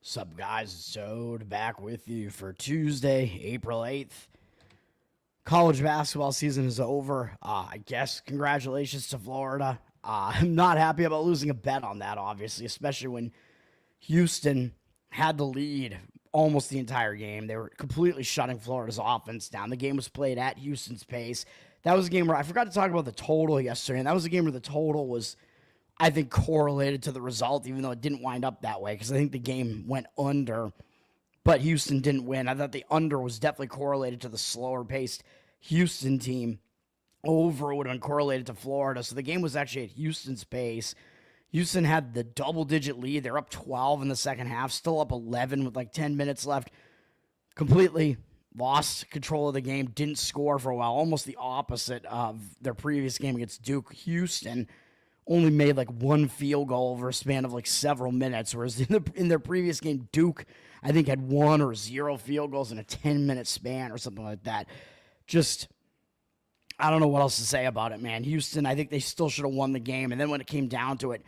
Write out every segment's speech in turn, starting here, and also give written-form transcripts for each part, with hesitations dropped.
Sup guys, so back with you for Tuesday, April 8th. College basketball season is over. I guess congratulations to Florida. I'm not happy about losing a bet on that, obviously, especially when Houston had the lead almost the entire game. They were completely shutting Florida's offense down. The game was played at Houston's pace. That was a game where I forgot to talk about the total yesterday, and that was a game where the total was, I think, correlated to the result, even though it didn't wind up that way, because I think the game went under, but Houston didn't win. I thought the under was definitely correlated to the slower-paced Houston team. Over would have been correlated to Florida, so the game was actually at Houston's pace. Houston had the double-digit lead. They're up 12 in the second half, still up 11 with like 10 minutes left. Completely lost control of the game, didn't score for a while, almost the opposite of their previous game against Duke. Houston only made like one field goal over a span of like several minutes, whereas in their previous game, Duke, I think, had 1 or 0 field goals in a 10-minute span or something like that. Just, I don't know what else to say about it, man. Houston, I think they still should have won the game, and then when it came down to it,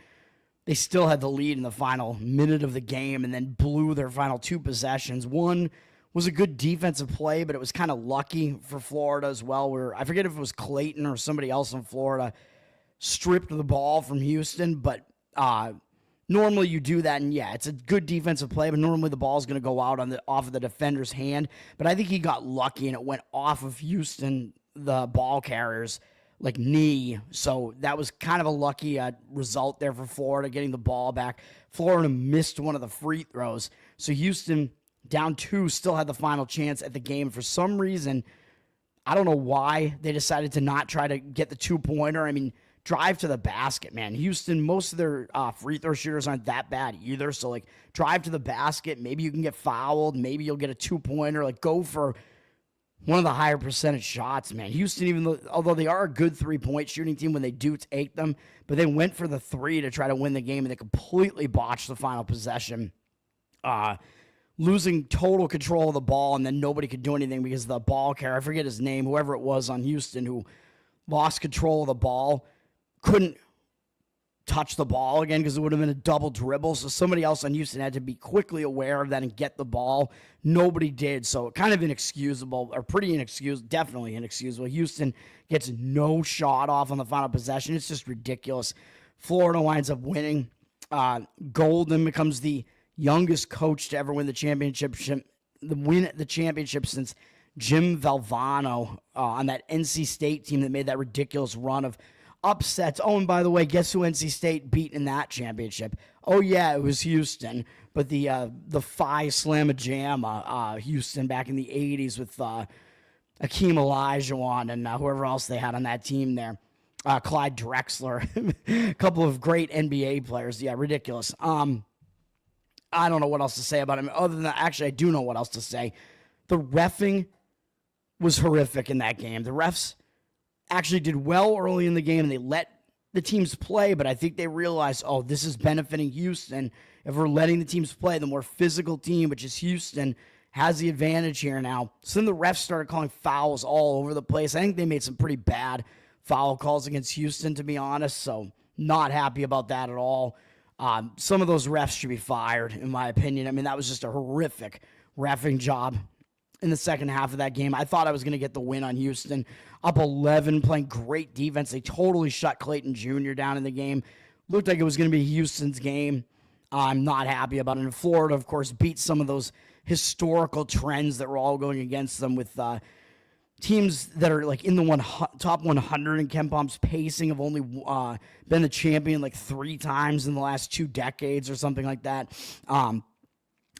they still had the lead in the final minute of the game and then blew their final 2 possessions. One was a good defensive play, but it was kind of lucky for Florida as well, where I forget if it was Clayton or somebody else in Florida stripped the ball from Houston, but normally you do that, and yeah, it's a good defensive play, but normally the ball is going to go out off of the defender's hand, but I think he got lucky, and it went off of Houston, the ball carrier's knee, so that was kind of a lucky result there for Florida, getting the ball back. Florida missed one of the free throws, so Houston, down 2, still had the final chance at the game. For some reason, I don't know why they decided to not try to get the 2-pointer. I mean, drive to the basket, man. Houston, most of their free throw shooters aren't that bad either. So, drive to the basket. Maybe you can get fouled. Maybe you'll get a 2-pointer. Go for one of the higher percentage shots, man. Houston, although they are a good 3-point shooting team when they do take them, but they went for the 3 to try to win the game, and they completely botched the final possession. Losing total control of the ball, and then nobody could do anything because the ball carrier, I forget his name, whoever it was on Houston who lost control of the ball, couldn't touch the ball again because it would have been a double dribble. So somebody else on Houston had to be quickly aware of that and get the ball. Nobody did. So kind of inexcusable, or pretty inexcusable, definitely inexcusable. Houston gets no shot off on the final possession. It's just ridiculous. Florida winds up winning. Golden becomes the youngest coach to ever win the championship since Jim Valvano on that NC State team that made that ridiculous run of upsets. Oh, and by the way, guess who NC State beat in that championship? Oh, yeah, it was Houston. But the Phi Slamma-Jamma, Houston back in the 80s with Akeem Olajuwon and whoever else they had on that team there. Clyde Drexler. A couple of great NBA players. Yeah, ridiculous. I don't know what else to say about him. Other than that, actually, I do know what else to say. The reffing was horrific in that game. The refs actually did well early in the game, and they let the teams play, but I think they realized, oh, this is benefiting Houston. If we're letting the teams play, the more physical team, which is Houston, has the advantage here now. So then the refs started calling fouls all over the place. I think they made some pretty bad foul calls against Houston, to be honest, so not happy about that at all. Some of those refs should be fired, in my opinion. I mean, that was just a horrific reffing job in the second half of that game. I thought I was going to get the win on Houston. Up 11, playing great defense. They totally shut Clayton Jr. down in the game. Looked like it was going to be Houston's game. I'm not happy about it. And Florida, of course, beat some of those historical trends that were all going against them with teams that are in the top 100 in KenPom's pacing have only been the champion 3 times in the last 2 decades or something like that.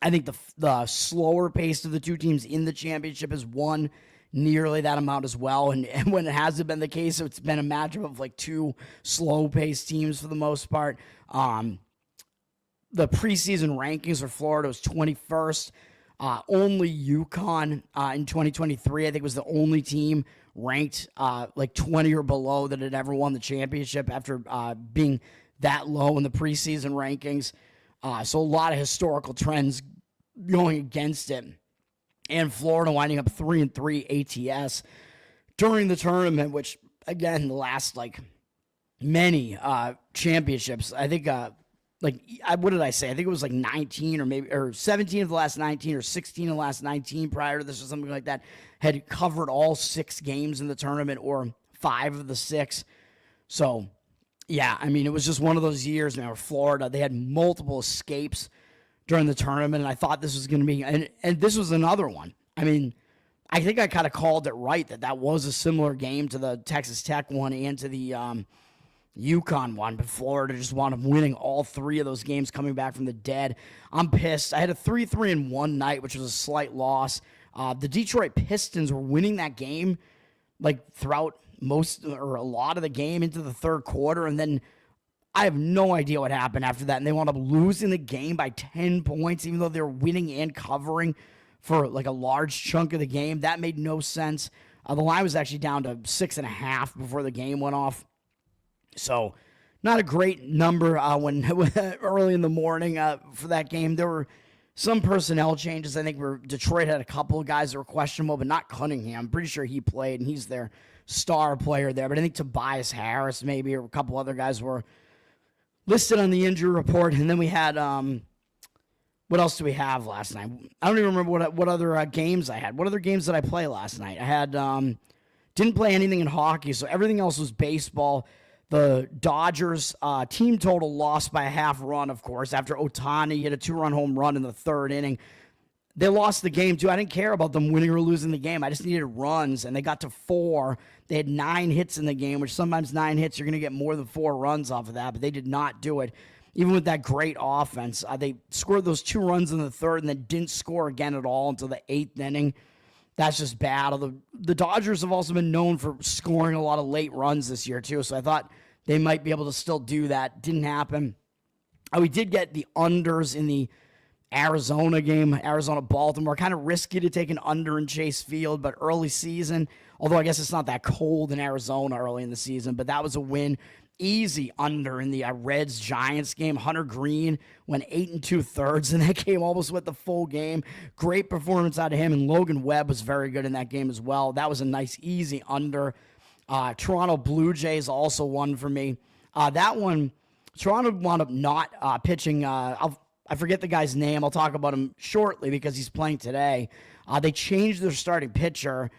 I think the slower pace of the 2 teams in the championship has won nearly that amount as well. And when it hasn't been the case, it's been a matchup of 2 slow-paced teams for the most part. The preseason rankings for Florida was 21st. Only UConn in 2023, I think, was the only team ranked 20 or below that had ever won the championship after being that low in the preseason rankings. So a lot of historical trends going against it. And Florida winding up 3-3 ATS during the tournament, which, again, the last, many championships. I think what did I say? I think it was like 19 or 17 of the last 19 or 16 of the last 19 prior to this or something like that had covered all 6 games in the tournament or 5 of the 6. So, yeah, I mean, it was just one of those years now where Florida, they had multiple escapes during the tournament, and I thought this was going to be, and this was another one. I mean, I think I kind of called it right that was a similar game to the Texas Tech one and to the UConn one, but Florida just wound up winning all 3 of those games coming back from the dead. I'm pissed. I had a 3-3 in one night, which was a slight loss. The Detroit Pistons were winning that game like throughout most or a lot of the game into the third quarter, and then I have no idea what happened after that, and they wound up losing the game by 10 points, even though they were winning and covering for like a large chunk of the game. That made no sense. The line was actually down to 6.5 before the game went off. So, not a great number when early in the morning for that game. There were some personnel changes. I think Detroit had a couple of guys that were questionable, but not Cunningham. I'm pretty sure he played, and he's their star player there. But I think Tobias Harris maybe or a couple other guys were listed on the injury report. And then we had, what else do we have last night? I don't even remember what other games I had. What other games did I play last night? I had, didn't play anything in hockey, so everything else was baseball. The Dodgers team total lost by a half run, of course, after Ohtani hit a 2-run home run in the third inning. They lost the game, too. I didn't care about them winning or losing the game. I just needed runs, and they got to 4. They had 9 hits in the game, which sometimes 9 hits, you're going to get more than 4 runs off of that, but they did not do it. Even with that great offense, they scored those 2 runs in the third and then didn't score again at all until the 8th inning. That's just bad. The Dodgers have also been known for scoring a lot of late runs this year, too, so I thought they might be able to still do that. Didn't happen. We did get the unders in the Arizona game, Arizona-Baltimore. Kind of risky to take an under in Chase Field, but early season, although I guess it's not that cold in Arizona early in the season, but that was a win. Easy under in the Reds-Giants game. Hunter Green went 8 2/3 in that game, almost went the full game. Great performance out of him, and Logan Webb was very good in that game as well. That was a nice, easy under. Toronto Blue Jays also won for me. That one, Toronto wound up not pitching. I forget the guy's name. I'll talk about him shortly because he's playing today. They changed their starting pitcher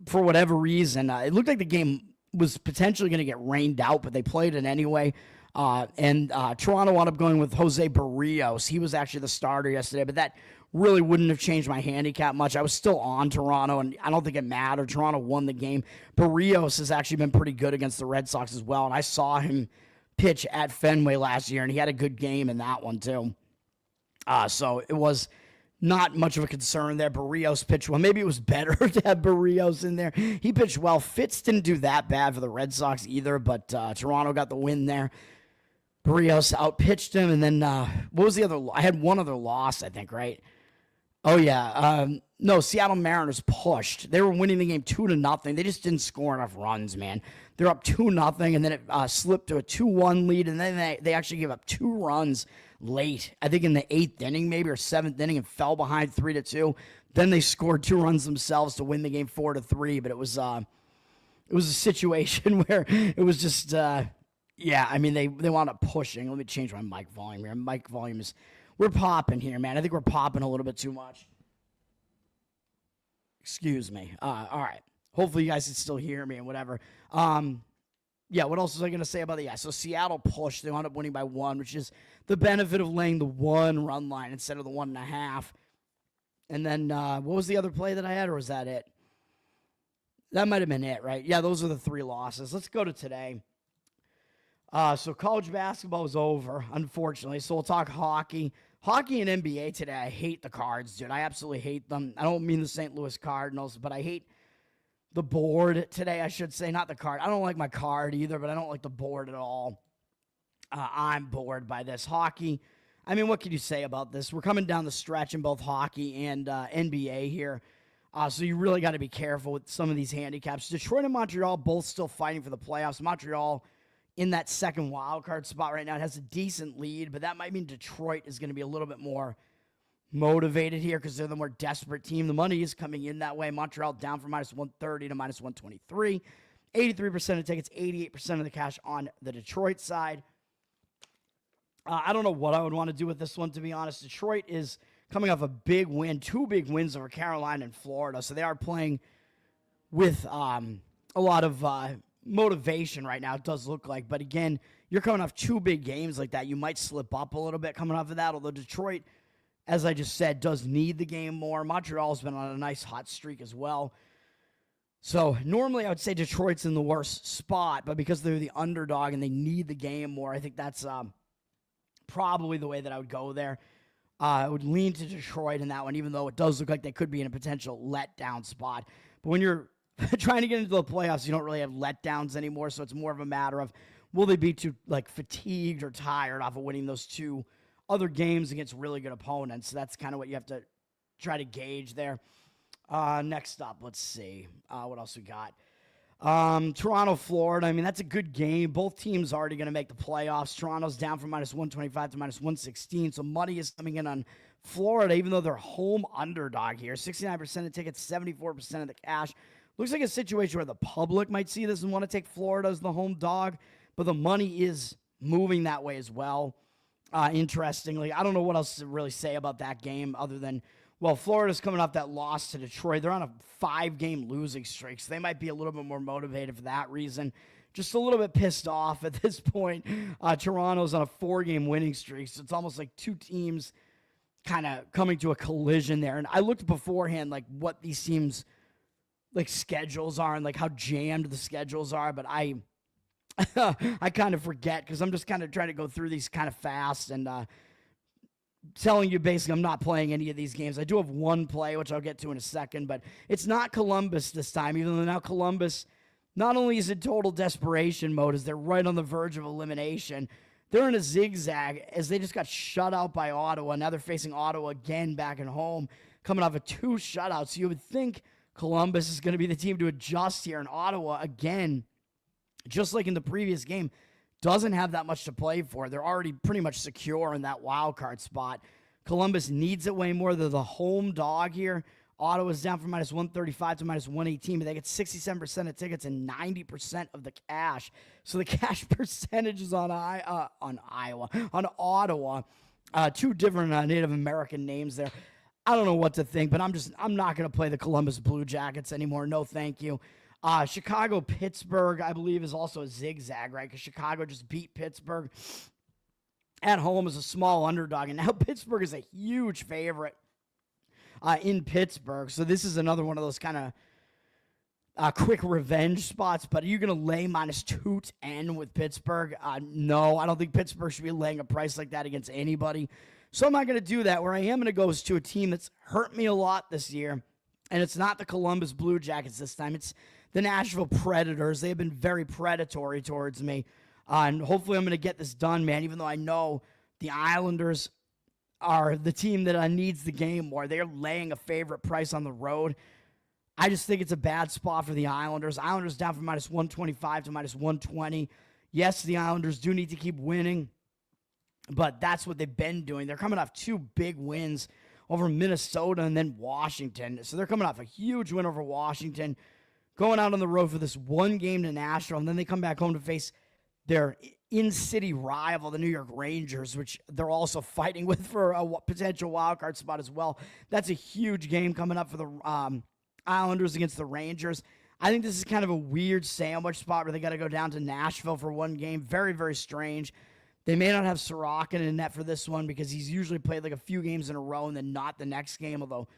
for whatever reason. It looked like the game was potentially going to get rained out, but they played it anyway. And Toronto wound up going with Jose Barrios. He was actually the starter yesterday, but that really wouldn't have changed my handicap much. I was still on Toronto, and I don't think it mattered. Toronto won the game. Barrios has actually been pretty good against the Red Sox as well, and I saw him pitch at Fenway last year, and he had a good game in that one too. So it was not much of a concern there. Barrios pitched well. Maybe it was better to have Barrios in there. He pitched well. Fitz didn't do that bad for the Red Sox either, but Toronto got the win there. Barrios outpitched him, and then what was the other? I had one other loss, I think, right? Oh, yeah. No, Seattle Mariners pushed. They were winning the game 2-0. They just didn't score enough runs, man. They're up 2-0, and then it slipped to a 2-1 lead, and then they actually gave up 2 runs late. I think in the 8th inning, maybe, or 7th inning, and fell behind 3-2. Then they scored 2 runs themselves to win the game 4-3. But it was a situation where it was just, yeah. I mean, they wound up pushing. Let me change my mic volume here. Mic volume is. We're popping here, man. I think we're popping a little bit too much. Excuse me. All right. Hopefully you guys can still hear me and whatever. Yeah, what else was I going to say about it? Yeah, so Seattle pushed. They wound up winning by 1, which is the benefit of laying the 1-run line instead of the 1.5. And then what was the other play that I had, or was that it? That might have been it, right? Yeah, those are the 3 losses. Let's go to today. So college basketball is over, unfortunately. So we'll talk hockey. Hockey and NBA today, I hate the Cards, dude. I absolutely hate them. I don't mean the St. Louis Cardinals, but I hate the board today, I should say. Not the card. I don't like my card either, but I don't like the board at all. I'm bored by this. Hockey, I mean, what can you say about this? We're coming down the stretch in both hockey and NBA here. So you really got to be careful with some of these handicaps. Detroit and Montreal both still fighting for the playoffs. Montreal in that second wild card spot right now. It has a decent lead, but that might mean Detroit is going to be a little bit more motivated here because they're the more desperate team. The money is coming in that way. Montreal down from -130 to -123. 83% of tickets, 88% of the cash on the Detroit side. I don't know what I would want to do with this one, to be honest. Detroit is coming off a big win, 2 big wins over Carolina and Florida, so they are playing with a lot of motivation right now, it does look like. But again, you're coming off 2 big games like that. You might slip up a little bit coming off of that, although Detroit, as I just said, does need the game more. Montreal's been on a nice hot streak as well. So normally I would say Detroit's in the worst spot, but because they're the underdog and they need the game more, I think that's probably the way that I would go there. I would lean to Detroit in that one, even though it does look like they could be in a potential letdown spot. But when you're trying to get into the playoffs, you don't really have letdowns anymore, so it's more of a matter of will they be too fatigued or tired off of winning those 2 other games against really good opponents. So that's kind of what you have to try to gauge there. Next up, let's see. What else we got? Toronto, Florida. I mean, that's a good game. Both teams already going to make the playoffs. Toronto's down from -125 to -116, so money is coming in on Florida, even though they're home underdog here. 69% of tickets, 74% of the cash. Looks like a situation where the public might see this and want to take Florida as the home dog, but the money is moving that way as well. Interestingly, I don't know what else to really say about that game other than, well, Florida's coming off that loss to Detroit. They're on a 5-game losing streak, so they might be a little bit more motivated for that reason. Just a little bit pissed off at this point. Toronto's on a 4-game winning streak, so it's almost like 2 teams kind of coming to a collision there. And I looked beforehand what these teams schedules are and how jammed the schedules are, but I kind of forget because I'm just kind of trying to go through these kind of fast and telling you basically I'm not playing any of these games. I do have one play, which I'll get to in a second, but it's not Columbus this time, even though now Columbus not only is in total desperation mode as they're right on the verge of elimination, they're in a zigzag as they just got shut out by Ottawa. Now they're facing Ottawa again back at home, coming off of 2 shutouts. So you would think Columbus is going to be the team to adjust here, and Ottawa, again, just like in the previous game, doesn't have that much to play for. They're already pretty much secure in that wild card spot. Columbus needs it way more. They're the home dog here. Ottawa's down from -135 to -118, but they get 67% of tickets and 90% of the cash. So the cash percentage is on Ottawa. 2 different Native American names there. I don't know what to think, but I'm not going to play the Columbus Blue Jackets anymore. No, thank you. Chicago, Pittsburgh, I believe, is also a zigzag, right? Because Chicago just beat Pittsburgh at home as a small underdog, and now Pittsburgh is a huge favorite in Pittsburgh. So this is another one of those kind of quick revenge spots. But are you going to lay -210 with Pittsburgh? No, I don't think Pittsburgh should be laying a price like that against anybody. So I'm not going to do that. Where I am going to go is to a team that's hurt me a lot this year, and it's not the Columbus Blue Jackets this time. It's the Nashville Predators. They have been very predatory towards me. And hopefully I'm going to get this done, man, even though I know the Islanders are the team that needs the game more. They're laying a favorite price on the road. I just think it's a bad spot for the Islanders. Islanders down from -125 to -120. Yes, the Islanders do need to keep winning, but that's what they've been doing. They're coming off 2 big wins over Minnesota and then Washington. So they're coming off a huge win over Washington, going out on the road for this 1 game to Nashville, and then they come back home to face their in-city rival, the New York Rangers, which they're also fighting with for a potential wildcard spot as well. That's a huge game coming up for the Islanders against the Rangers. I think this is kind of a weird sandwich spot where they got to go down to Nashville for 1 game. Very, very strange. They may not have Sorokin in net for this one because he's usually played a few games in a row and then not the next game, although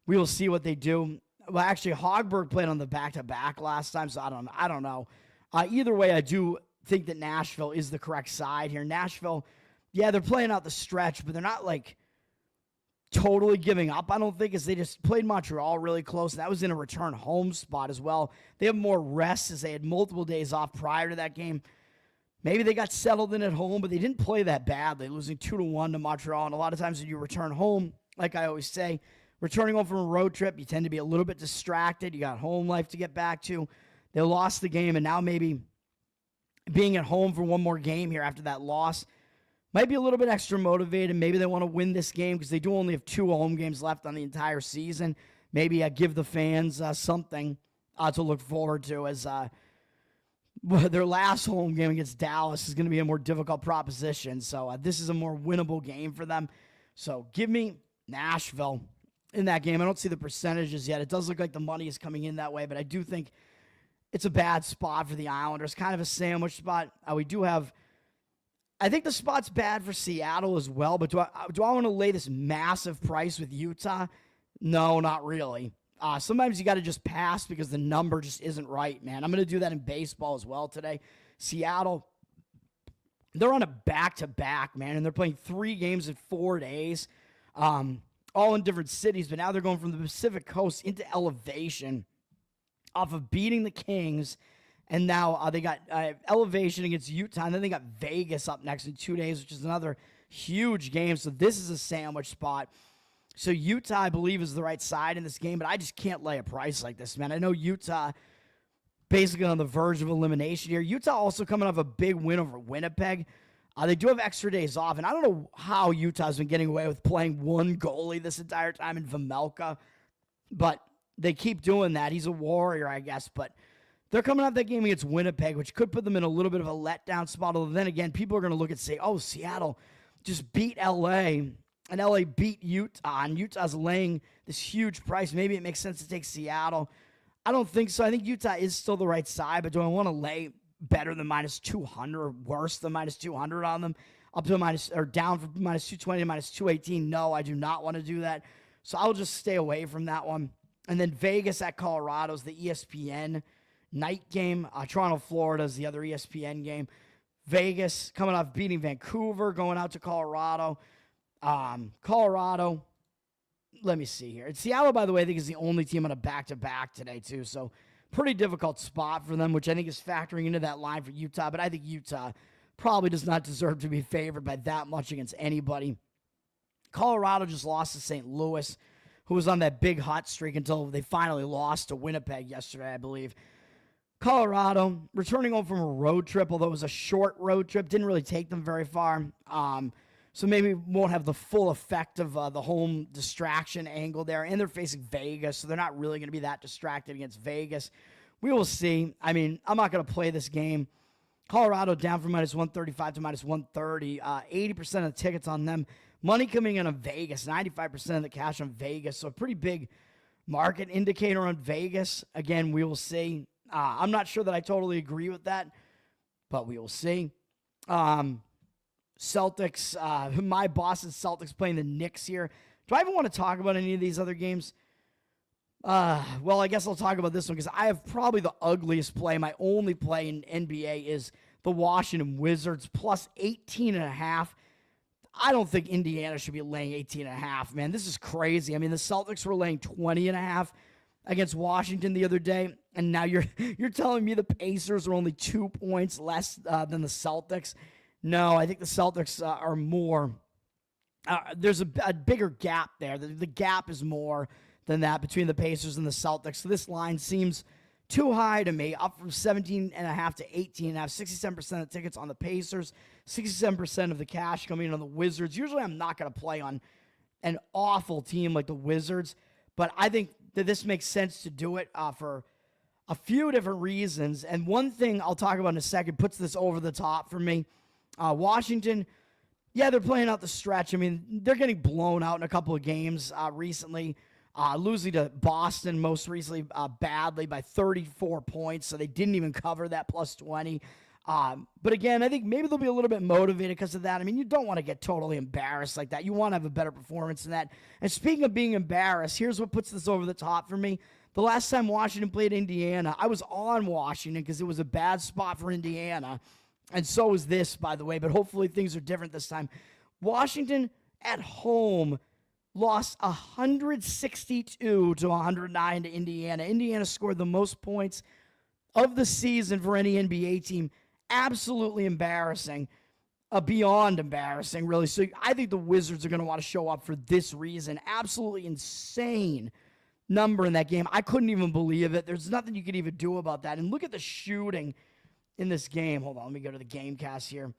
we will see what they do. Well, actually, Hogberg played on the back-to-back last time, so I don't know. Either way, I do think that Nashville is the correct side here. Nashville, yeah, they're playing out the stretch, but they're not totally giving up, I don't think, as they just played Montreal really close, and that was in a return home spot as well. They have more rest as they had multiple days off prior to that game. Maybe they got settled in at home, but they didn't play that badly, losing 2-1 to Montreal. And a lot of times when you return home, like I always say, returning home from a road trip, you tend to be a little bit distracted. You got home life to get back to. They lost the game, and now maybe being at home for 1 more game here after that loss might be a little bit extra motivated. Maybe they want to win this game because they do only have 2 home games left on the entire season. Maybe give the fans something to look forward to as their last home game against Dallas is going to be a more difficult proposition. So this is a more winnable game for them. So give me Nashville in that game. I don't see the percentages yet. It does look like the money is coming in that way, but I do think it's a bad spot for the Islanders. Kind of a sandwich spot. We do have, I think the spot's bad for Seattle as well, but do I want to lay this massive price with Utah? No, not really. Sometimes you got to just pass because the number just isn't right, man. I'm going to do that in baseball as well today. Seattle, they're on a back-to-back, man, and they're playing 3 games in 4 days, all in different cities, but now they're going from the Pacific Coast into elevation off of beating the Kings, and now they got elevation against Utah, and then they got Vegas up next in 2 days, which is another huge game, so this is a sandwich spot. So Utah, I believe, is the right side in this game, but I just can't lay a price like this, man. I know Utah basically on the verge of elimination here. Utah also coming off a big win over Winnipeg. They do have extra days off, and I don't know how Utah's been getting away with playing one goalie this entire time in Vejmelka, but they keep doing that. He's a warrior, I guess, but they're coming off that game against Winnipeg, which could put them in a little bit of a letdown spot. Although then again, people are going to look and say, oh, Seattle just beat L.A., and L.A. beat Utah, and Utah's laying this huge price. Maybe it makes sense to take Seattle. I don't think so. I think Utah is still the right side, but do I want to lay better than minus 200 or worse than minus 200 on them? Up to a minus, or down from minus 220 to minus 218? No, I do not want to do that. So I'll just stay away from that one. And then Vegas at Colorado is the ESPN night game. Toronto, Florida is the other ESPN game. Vegas coming off beating Vancouver, going out to Colorado. Colorado, let me see here. Seattle, by the way, I think is the only team on a back-to-back today, too. So pretty difficult spot for them, which I think is factoring into that line for Utah. But I think Utah probably does not deserve to be favored by that much against anybody. Colorado just lost to St. Louis, who was on that big hot streak until they finally lost to Winnipeg yesterday, I believe. Colorado, returning home from a road trip, although it was a short road trip, didn't really take them very far. So maybe won't have the full effect of the home distraction angle there. And they're facing Vegas, so they're not really going to be that distracted against Vegas. We will see. I mean, I'm not going to play this game. Colorado down from minus 135 to minus 130. 80% of the tickets on them. Money coming in on Vegas. 95% of the cash on Vegas. So a pretty big market indicator on Vegas. Again, we will see. I'm not sure that I totally agree with that, but we will see. Celtics, my Boston Celtics playing the Knicks here. Do I even want to talk about any of these other games? Well, I guess I'll talk about this one because I have probably the ugliest play. My only play in NBA is the Washington Wizards plus 18.5. I don't think Indiana should be laying 18.5, man. This is crazy. I mean, the Celtics were laying 20.5 against Washington the other day, and now you're telling me the Pacers are only 2 points less than the Celtics. No, I think the Celtics are more. There's a bigger gap there. The gap is more than that between the Pacers and the Celtics. So this line seems too high to me, up from 17.5 to 18.5. 67% of the tickets on the Pacers, 67% of the cash coming in on the Wizards. Usually I'm not going to play on an awful team like the Wizards, but I think that this makes sense to do it for a few different reasons. And one thing I'll talk about in a second puts this over the top for me. Washington, yeah, they're playing out the stretch. I mean, they're getting blown out in a couple of games recently, losing to Boston most recently badly by 34 points, so they didn't even cover that plus 20. But again, I think maybe they'll be a little bit motivated because of that. I mean, you don't want to get totally embarrassed like that. You want to have a better performance than that. And speaking of being embarrassed, here's what puts this over the top for me. The last time Washington played Indiana, I was on Washington because it was a bad spot for Indiana. And so is this, by the way, but hopefully things are different this time. Washington at home lost 162 to 109 to Indiana. Indiana scored the most points of the season for any NBA team. Absolutely embarrassing. Beyond embarrassing, really. So I think the Wizards are going to want to show up for this reason. Absolutely insane number in that game. I couldn't even believe it. There's nothing you could even do about that. And look at the shooting in this game. Hold on, let me go to the game cast here.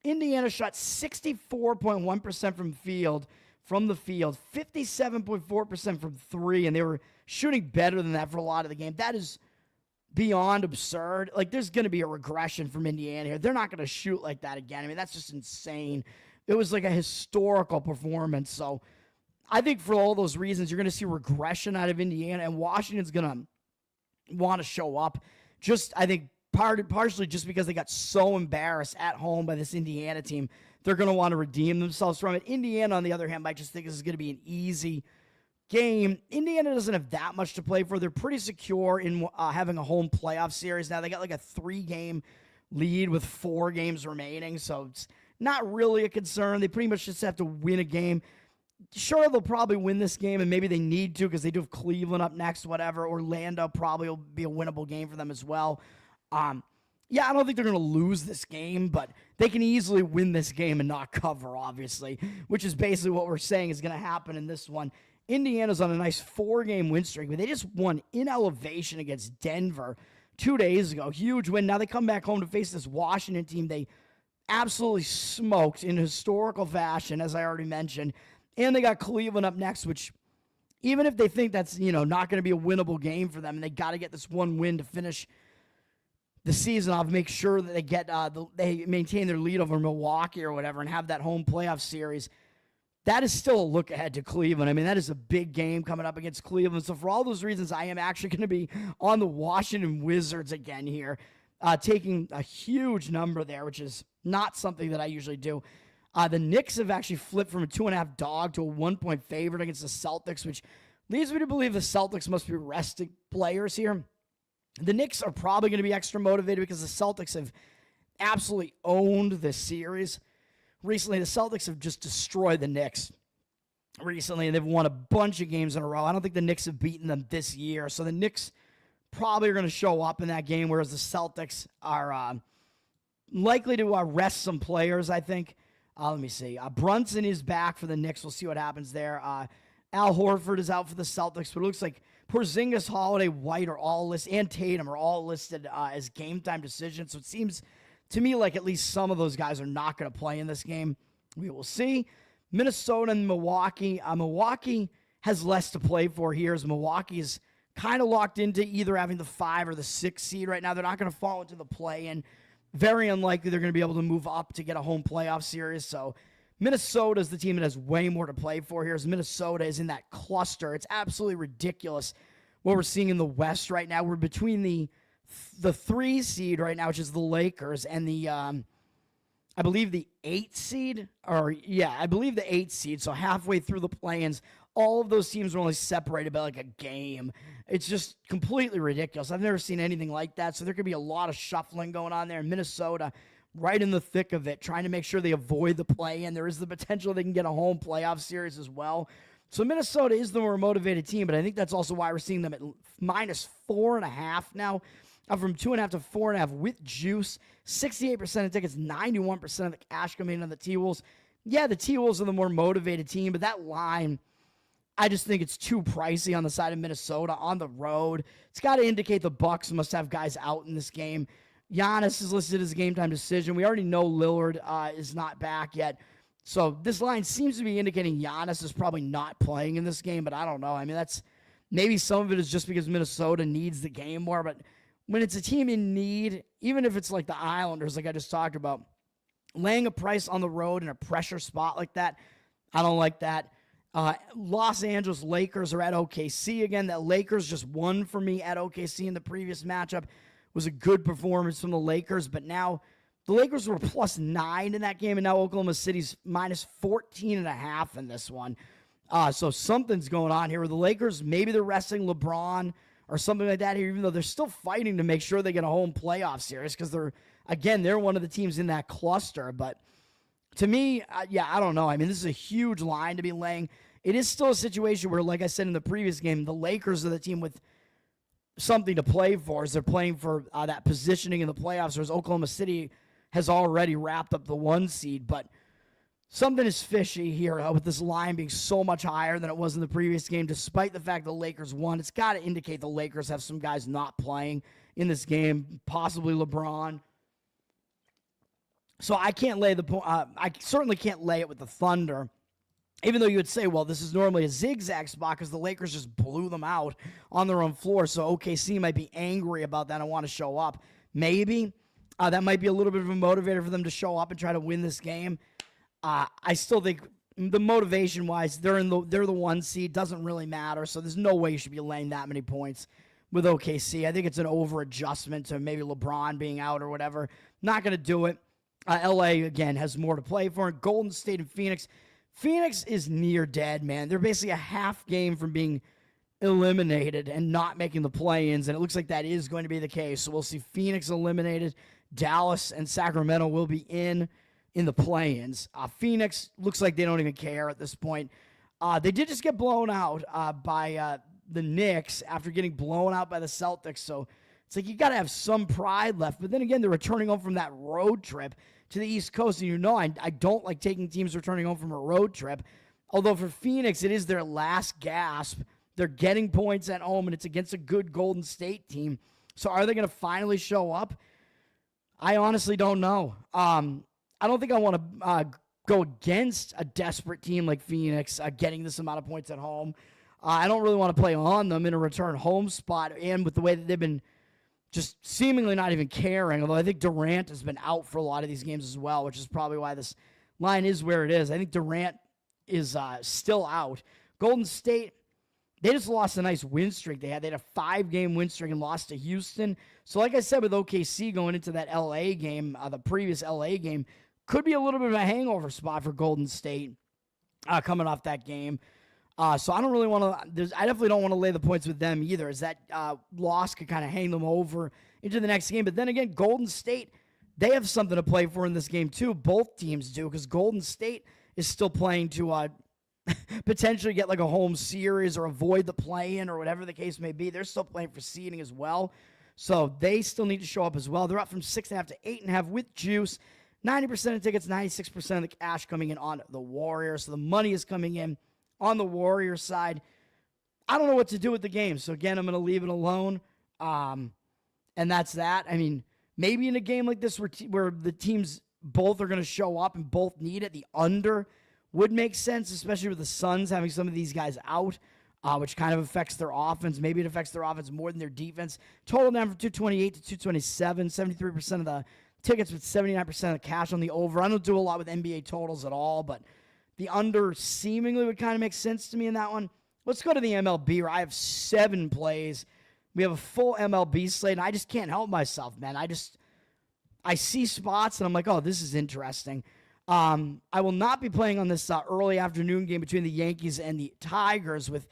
Indiana shot 64.1% from the field, 57.4% from three, and they were shooting better than that for a lot of the game. That is beyond absurd. Like, there's going to be a regression from Indiana here. They're not going to shoot like that again. I mean, that's just insane. It was like a historical performance. So I think for all those reasons, you're going to see regression out of Indiana, and Washington's going to want to show up. Just, I think, partially just because they got so embarrassed at home by this Indiana team. They're going to want to redeem themselves from it. Indiana, on the other hand, might just think this is going to be an easy game. Indiana doesn't have that much to play for. They're pretty secure in having a home playoff series. Now, they got like a 3-game lead with 4 games remaining, so it's not really a concern. They pretty much just have to win a game. Sure, they'll probably win this game, and maybe they need to because they do have Cleveland up next, whatever. Orlando probably will be a winnable game for them as well. Yeah, I don't think they're going to lose this game, but they can easily win this game and not cover, obviously, which is basically what we're saying is going to happen in this one. Indiana's on a nice 4-game win streak, but they just won in elevation against Denver 2 days ago. Huge win. Now they come back home to face this Washington team they absolutely smoked in historical fashion, as I already mentioned. And they got Cleveland up next, which even if they think that's, not going to be a winnable game for them, and they got to get this one win to finish the season off, make sure that they get they maintain their lead over Milwaukee or whatever and have that home playoff series. That is still a look ahead to Cleveland. I mean, that is a big game coming up against Cleveland. So for all those reasons, I am actually going to be on the Washington Wizards again here, taking a huge number there, which is not something that I usually do. The Knicks have actually flipped from a 2.5 dog to a 1-point favorite against the Celtics, which leads me to believe the Celtics must be resting players here. The Knicks are probably going to be extra motivated because the Celtics have absolutely owned this series. Recently, the Celtics have just destroyed the Knicks recently, and they've won a bunch of games in a row. I don't think the Knicks have beaten them this year, so the Knicks probably are going to show up in that game, whereas the Celtics are likely to rest some players, I think. Let me see. Brunson is back for the Knicks. We'll see what happens there. Al Horford is out for the Celtics, but it looks like Porzingis, Holiday, White are all listed, and Tatum are all listed as game time decisions. So it seems to me like at least some of those guys are not going to play in this game. We will see. Minnesota and Milwaukee. Milwaukee has less to play for here, as Milwaukee is kind of locked into either having the 5 or the 6 seed right now. They're not going to fall into the play-in. Very unlikely they're going to be able to move up to get a home playoff series. So Minnesota is the team that has way more to play for here, as Minnesota is in that cluster. It's absolutely ridiculous what we're seeing in the West right now. We're between the 3 seed right now, which is the Lakers, and the I believe the 8 seed, I believe the 8 seed. So halfway through the play-ins, all of those teams are only separated by like a game. It's just completely ridiculous. I've never seen anything like that. So there could be a lot of shuffling going on there. Minnesota, right in the thick of it, trying to make sure they avoid the play-in. There is the potential they can get a home playoff series as well. So Minnesota is the more motivated team, but I think that's also why we're seeing them at -4.5 now. From 2.5 to 4.5 with juice. 68% of tickets, 91% of the cash coming in on the T-Wolves. Yeah, the T-Wolves are the more motivated team, but that line, I just think it's too pricey on the side of Minnesota on the road. It's got to indicate the Bucks must have guys out in this game. Giannis is listed as a game time decision. We already know Lillard is not back yet. So this line seems to be indicating Giannis is probably not playing in this game, but I don't know. I mean, that's maybe some of it is just because Minnesota needs the game more, but when it's a team in need, even if it's like the Islanders, like I just talked about, laying a price on the road in a pressure spot like that, I don't like that. Los Angeles Lakers are at OKC again. That Lakers just won for me at OKC in the previous matchup. Was a good performance from the Lakers, but now the Lakers were +9 in that game, and now Oklahoma City's -14.5 in this one. So something's going on here with the Lakers. Maybe they're resting LeBron or something like that here, even though they're still fighting to make sure they get a home playoff series because they're one of the teams in that cluster. But to me, I don't know. I mean, this is a huge line to be laying. It is still a situation where, like I said in the previous game, the Lakers are the team with something to play for as they're playing for that positioning in the playoffs, whereas Oklahoma City has already wrapped up the 1 seed. But something is fishy here with this line being so much higher than it was in the previous game, despite the fact the Lakers won. It's got to indicate the Lakers have some guys not playing in this game, possibly LeBron. So I can't lay I certainly can't lay it with the Thunder. Even though you would say, well, this is normally a zigzag spot because the Lakers just blew them out on their own floor, so OKC might be angry about that and want to show up. Maybe that might be a little bit of a motivator for them to show up and try to win this game. I still think the motivation-wise, they're the 1 seed. Doesn't really matter, so there's no way you should be laying that many points with OKC. I think it's an over-adjustment to maybe LeBron being out or whatever. Not going to do it. LA, again, has more to play for. Golden State and Phoenix. Phoenix is near dead, man. They're basically a half game from being eliminated and not making the play-ins, and it looks like that is going to be the case. So we'll see Phoenix eliminated. Dallas and Sacramento will be in the play-ins. Phoenix looks like they don't even care at this point. They did just get blown out by the Knicks after getting blown out by the Celtics, so it's like you got to have some pride left. But then again, they're returning home from that road trip to the East Coast, and I don't like taking teams returning home from a road trip. Although for Phoenix, it is their last gasp. They're getting points at home, and it's against a good Golden State team. So are they going to finally show up? I honestly don't know. I don't think I want to go against a desperate team like Phoenix getting this amount of points at home. I don't really want to play on them in a return home spot, and with the way that they've been just seemingly not even caring, although I think Durant has been out for a lot of these games as well, which is probably why this line is where it is. I think Durant is still out. Golden State, they just lost a nice win streak they had. They had a 5-game win streak and lost to Houston. So like I said with OKC going into that LA game, the previous LA game, could be a little bit of a hangover spot for Golden State coming off that game. So I don't really want to. I definitely don't want to lay the points with them either, as that loss could kind of hang them over into the next game. But then again, Golden State, they have something to play for in this game too. Both teams do, because Golden State is still playing to potentially get like a home series or avoid the play-in or whatever the case may be. They're still playing for seeding as well, so they still need to show up as well. They're up from 6.5 to 8.5 with juice. 90% of tickets, 96% of the cash coming in on the Warriors. So the money is coming in on the Warriors side. I don't know what to do with the game. So, again, I'm going to leave it alone. And that's that. I mean, maybe in a game like this where the teams both are going to show up and both need it, the under would make sense, especially with the Suns having some of these guys out, which kind of affects their offense. Maybe it affects their offense more than their defense. Total down from 228 to 227, 73% of the tickets with 79% of the cash on the over. I don't do a lot with NBA totals at all, but the under seemingly would kind of make sense to me in that one. Let's go to the MLB, where I have 7 plays. We have a full MLB slate, and I just can't help myself, man. I see spots, and I'm like, oh, this is interesting. I will not be playing on this early afternoon game between the Yankees and the Tigers with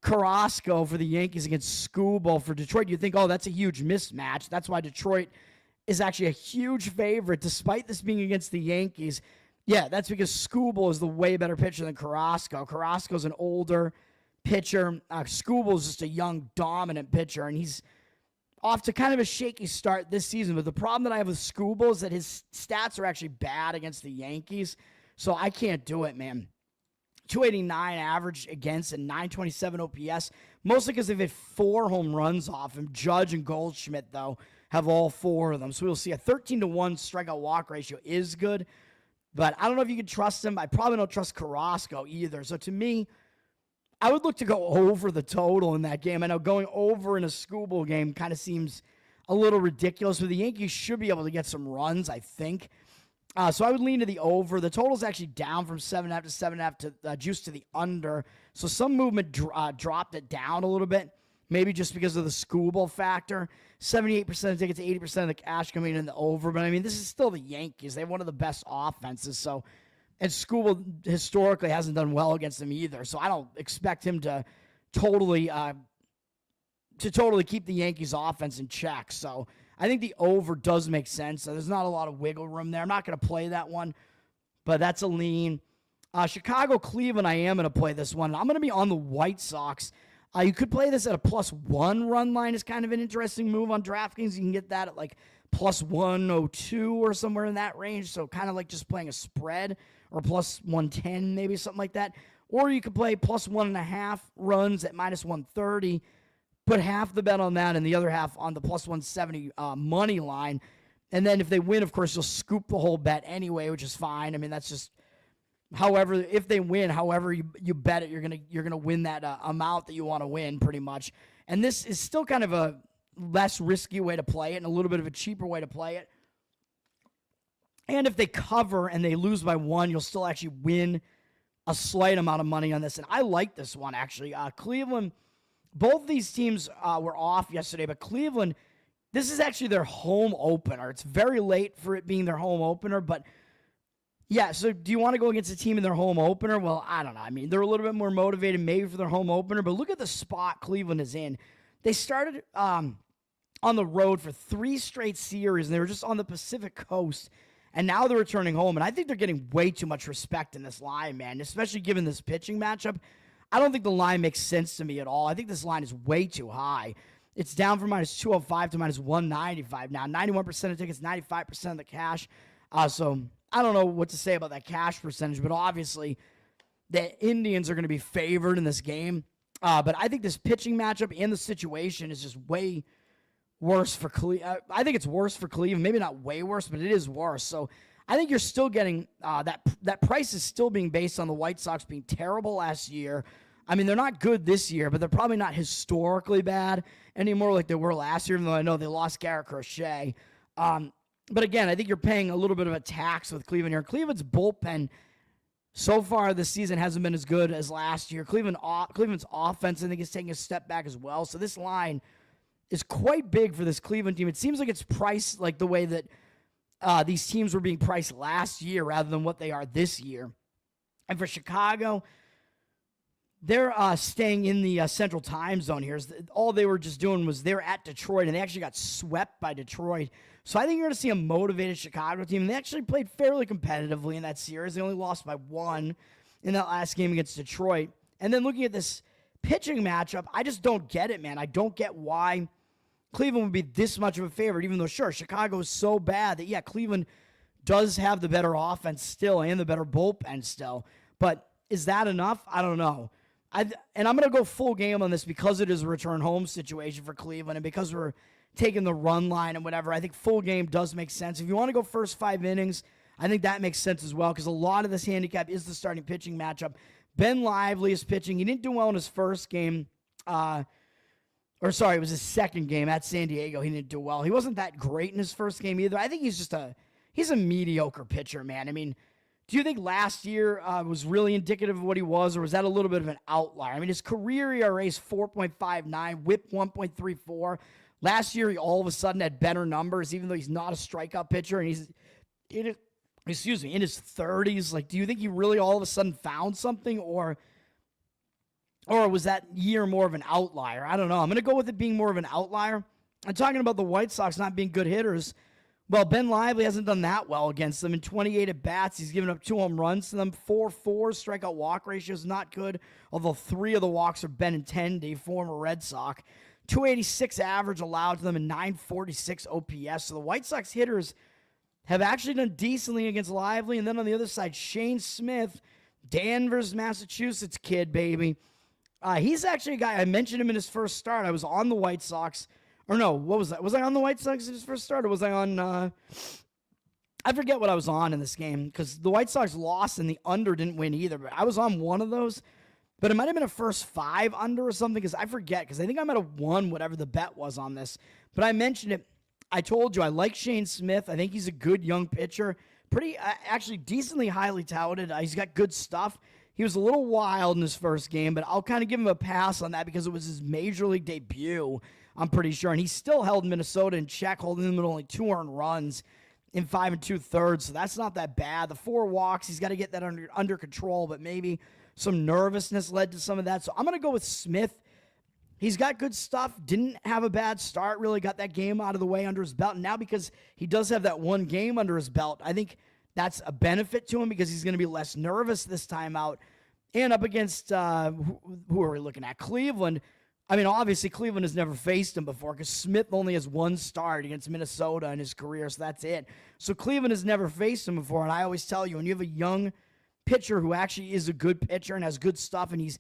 Carrasco for the Yankees against Skubal for Detroit. You think, oh, that's a huge mismatch. That's why Detroit is actually a huge favorite, despite this being against the Yankees. Yeah, that's because Skubal is the way better pitcher than Carrasco. Carrasco's an older pitcher. Skubal is just a young, dominant pitcher, and he's off to kind of a shaky start this season. But the problem that I have with Skubal is that his stats are actually bad against the Yankees, so I can't do it, man. 289 average against and 927 OPS, mostly because they've hit 4 home runs off him. Judge and Goldschmidt, though, have all 4 of them. So we'll see. A 13-1 strikeout walk ratio is good, but I don't know if you can trust him. I probably don't trust Carrasco either. So to me, I would look to go over the total in that game. I know going over in a Skubal game kind of seems a little ridiculous, but the Yankees should be able to get some runs, I think. So I would lean to the over. The total's actually down from 7.5 to 7.5 to juice to the under. So some movement dropped it down a little bit, maybe just because of the Skubal factor. 78% of tickets, 80% of the cash coming in the over. But, I mean, this is still the Yankees. They have one of the best offenses. So, and Skubal historically hasn't done well against them either. So I don't expect him to totally keep the Yankees offense in check. So I think the over does make sense. So there's not a lot of wiggle room there. I'm not going to play that one, but that's a lean. Chicago-Cleveland, I am going to play this one. I'm going to be on the White Sox. You could play this at a +1 run line. Is kind of an interesting move on DraftKings. You can get that at like +102 or somewhere in that range. So kind of like just playing a spread, or +110, maybe something like that. Or you could play +1.5 runs at -130. Put half the bet on that and the other half on the +170 money line. And then if they win, of course, you'll scoop the whole bet anyway, which is fine. I mean, that's just however, if they win, however you bet it, you're gonna win that amount that you want to win, pretty much. And this is still kind of a less risky way to play it and a little bit of a cheaper way to play it. And if they cover and they lose by 1, you'll still actually win a slight amount of money on this. And I like this one, actually. Cleveland, both these teams were off yesterday, but Cleveland, this is actually their home opener. It's very late for it being their home opener, but yeah, so do you want to go against a team in their home opener? Well, I don't know. I mean, they're a little bit more motivated maybe for their home opener, but look at the spot Cleveland is in. They started on the road for 3 straight series, and they were just on the Pacific Coast, and now they're returning home, and I think they're getting way too much respect in this line, man, especially given this pitching matchup. I don't think the line makes sense to me at all. I think this line is way too high. It's down from minus 205 to minus 195 now. 91% of tickets, 95% of the cash. So I don't know what to say about that cash percentage, but obviously the Indians are going to be favored in this game. But I think this pitching matchup and the situation is just way worse for Cleveland. I think it's worse for Cleveland. Maybe not way worse, but it is worse. So I think you're still getting that price is still being based on the White Sox being terrible last year. I mean, they're not good this year, but they're probably not historically bad anymore like they were last year, even though I know they lost Garrett Crochet. But again, I think you're paying a little bit of a tax with Cleveland here. Cleveland's bullpen so far this season hasn't been as good as last year. Cleveland's offense, I think, is taking a step back as well. So this line is quite big for this Cleveland team. It seems like it's priced like the way that these teams were being priced last year rather than what they are this year. And for Chicago, they're staying in the central time zone here. All they were just doing was they were at Detroit, and they actually got swept by Detroit. So I think you're going to see a motivated Chicago team. They actually played fairly competitively in that series. They only lost by 1 in that last game against Detroit. And then looking at this pitching matchup, I just don't get it, man. I don't get why Cleveland would be this much of a favorite, even though, sure, Chicago is so bad that, yeah, Cleveland does have the better offense still and the better bullpen still. But is that enough? I don't know. And I'm going to go full game on this because it is a return home situation for Cleveland and because we're taking the run line and whatever. I think full game does make sense. If you want to go first 5 innings, I think that makes sense as well because a lot of this handicap is the starting pitching matchup. Ben Lively is pitching. He didn't do well in his first game. It was his second game at San Diego. He didn't do well. He wasn't that great in his first game either. I think he's a mediocre pitcher, man. I mean, do you think last year was really indicative of what he was, or was that a little bit of an outlier? I mean, his career ERA is 4.59, whip 1.34. Last year, he all of a sudden had better numbers, even though he's not a strikeout pitcher, and he's in his 30s. Like, do you think he really all of a sudden found something, or was that year more of an outlier? I don't know. I'm going to go with it being more of an outlier. I'm talking about the White Sox not being good hitters. Well, Ben Lively hasn't done that well against them. In 28 at-bats, he's given up 2 home runs to them. 4.4 strikeout walk ratio is not good, although 3 of the walks are Benintendi, former Red Sox. 286 average allowed to them and 946 OPS. So the White Sox hitters have actually done decently against Lively. And then on the other side, Shane Smith, Danvers, Massachusetts kid, baby. He's actually a guy, I mentioned him in his first start. I was on the White Sox. Or no, what was that? Was I on the White Sox in his first start, or was I on... I forget what I was on in this game, because the White Sox lost and the under didn't win either, but I was on one of those. But it might have been a first 5 under or something, because I forget, because I think I might have won whatever the bet was on this. But I mentioned it. I told you, I like Shane Smith. I think he's a good young pitcher. Pretty, actually decently highly touted. He's got good stuff. He was a little wild in his first game, but I'll kind of give him a pass on that because it was his major league debut, I'm pretty sure. And he still held Minnesota in check, holding them at only 2 earned runs in 5 2/3. So that's not that bad. The 4 walks, he's got to get that under control, but maybe some nervousness led to some of that. So I'm going to go with Smith. He's got good stuff. Didn't have a bad start. Really got that game out of the way under his belt. And now because he does have that 1 game under his belt, I think that's a benefit to him because he's going to be less nervous this time out. And up against, who are we looking at? Cleveland. I mean, obviously, Cleveland has never faced him before because Smith only has 1 start against Minnesota in his career, so that's it. So Cleveland has never faced him before, and I always tell you, when you have a young pitcher who actually is a good pitcher and has good stuff, and he's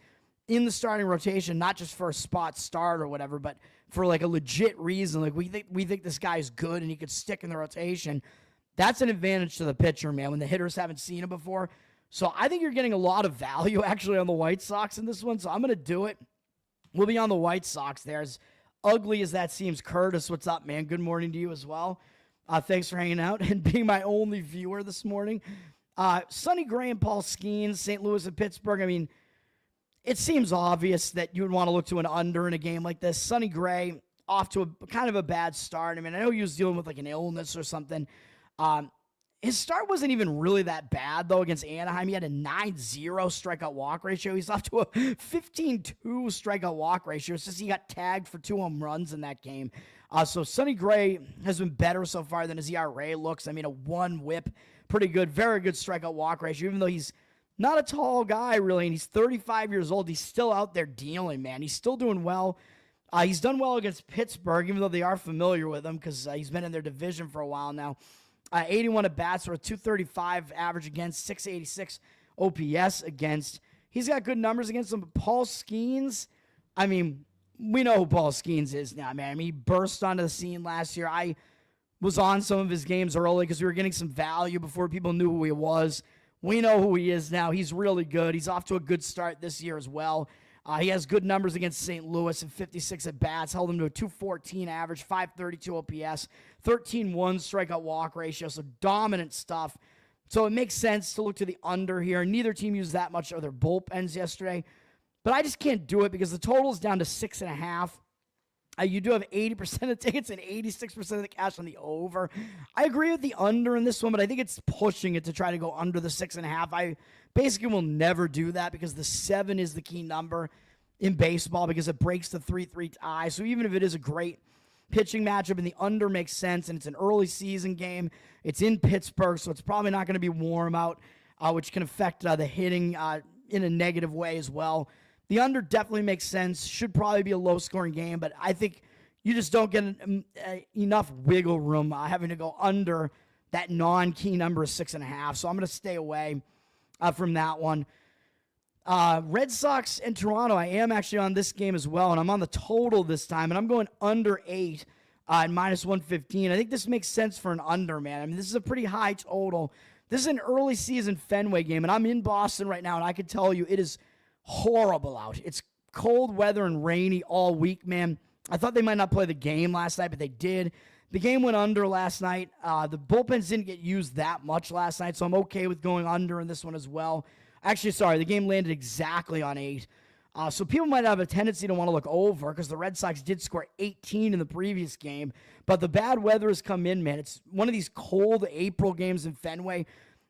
in the starting rotation, not just for a spot start or whatever, but for like a legit reason, like we think this guy is good and he could stick in the rotation, that's an advantage to the pitcher, man, when the hitters haven't seen him before. So I think you're getting a lot of value actually on the White Sox in this one. So I'm going to do it. We'll be on the White Sox there. As ugly as that seems, Curtis, what's up, man? Good morning to you as well. Thanks for hanging out and being my only viewer this morning. Sonny Gray and Paul Skeens, St. Louis and Pittsburgh. I mean, it seems obvious that you would want to look to an under in a game like this. Sonny Gray off to a kind of a bad start. I mean, I know he was dealing with like an illness or something. His start wasn't even really that bad, though, against Anaheim. He had a 9-0 strikeout walk ratio. He's off to a 15-2 strikeout walk ratio. It's just he got tagged for 2 home runs in that game. So Sonny Gray has been better so far than his ERA looks. I mean, a 1 whip, pretty good, very good strikeout walk ratio, even though he's not a tall guy, really, and he's 35 years old. He's still out there dealing, man. He's still doing well. He's done well against Pittsburgh, even though they are familiar with him because he's been in their division for a while now. 81 at bats for a 235 average against, 686 OPS against. He's got good numbers against him. But Paul Skeens, I mean, we know who Paul Skeens is now, man. I mean, he burst onto the scene last year. I was on some of his games early because we were getting some value before people knew who he was. We know who he is now. He's really good. He's off to a good start this year as well. He has good numbers against St. Louis and 56 at bats, held him to a 214 average, 532 OPS, 13-1 strikeout walk ratio, so dominant stuff. So it makes sense to look to the under here. Neither team used that much of their bullpens yesterday, but I just can't do it because the total is down to 6.5. You do have 80% of tickets and 86% of the cash on the over. I agree with the under in this one, but I think it's pushing it to try to go under the 6.5. I basically will never do that because the 7 is the key number in baseball because it breaks the 3-3 tie. So even if it is a great pitching matchup and the under makes sense and it's an early season game, it's in Pittsburgh, so it's probably not going to be warm out, which can affect the hitting in a negative way as well. The under definitely makes sense. Should probably be a low-scoring game, but I think you just don't get enough wiggle room having to go under that non-key number of 6.5. So I'm going to stay away from that one. Red Sox and Toronto, I am actually on this game as well, and I'm on the total this time, and I'm going under 8 at -115. I think this makes sense for an under, man. I mean, this is a pretty high total. This is an early season Fenway game, and I'm in Boston right now, and I can tell you it is horrible out. It's cold weather and rainy all week, man. I thought they might not play the game last night, but they did. The game went under last night. The bullpens didn't get used that much last night, so I'm okay with going under in this one as well. Actually, sorry, the game landed exactly on 8. So people might have a tendency to want to look over because the Red Sox did score 18 in the previous game, but the bad weather has come in, man. It's one of these cold April games in Fenway.